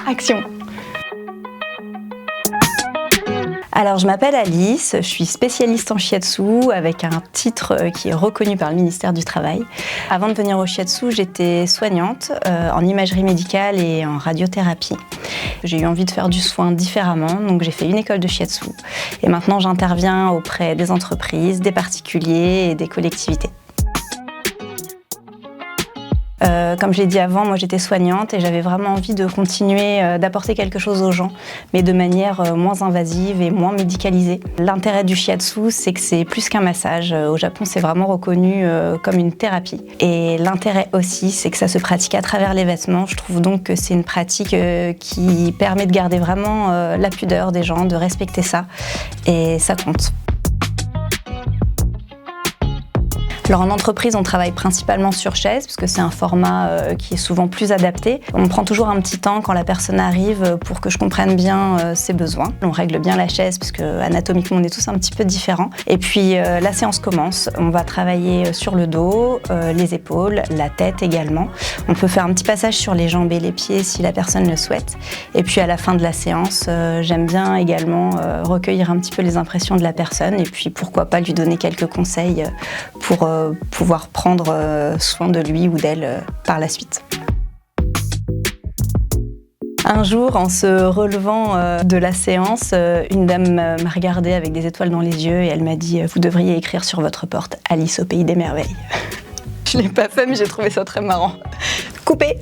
Action! Alors, je m'appelle Alice, je suis spécialiste en shiatsu avec un titre qui est reconnu par le ministère du Travail. Avant de venir au shiatsu, j'étais soignante en imagerie médicale et en radiothérapie. J'ai eu envie de faire du soin différemment, donc j'ai fait une école de shiatsu. Et maintenant, j'interviens auprès des entreprises, des particuliers et des collectivités. Comme je l'ai dit avant, moi j'étais soignante et j'avais vraiment envie de continuer d'apporter quelque chose aux gens, mais de manière moins invasive et moins médicalisée. L'intérêt du shiatsu, c'est que c'est plus qu'un massage. Au Japon, c'est vraiment reconnu comme une thérapie. Et l'intérêt aussi, c'est que ça se pratique à travers les vêtements. Je trouve donc que c'est une pratique qui permet de garder vraiment la pudeur des gens, de respecter ça, et ça compte. Alors en entreprise, on travaille principalement sur chaise, parce que c'est un format qui est souvent plus adapté. On prend toujours un petit temps quand la personne arrive pour que je comprenne bien ses besoins. On règle bien la chaise, parce que anatomiquement, on est tous un petit peu différents. Et puis la séance commence. On va travailler sur le dos, les épaules, la tête également. On peut faire un petit passage sur les jambes et les pieds si la personne le souhaite. Et puis à la fin de la séance, j'aime bien également recueillir un petit peu les impressions de la personne et puis pourquoi pas lui donner quelques conseils pour pouvoir prendre soin de lui ou d'elle par la suite. Un jour, en se relevant de la séance, une dame m'a regardée avec des étoiles dans les yeux et elle m'a dit « Vous devriez écrire sur votre porte Alice au pays des merveilles ». Je ne l'ai pas fait, mais j'ai trouvé ça très marrant. Coupé!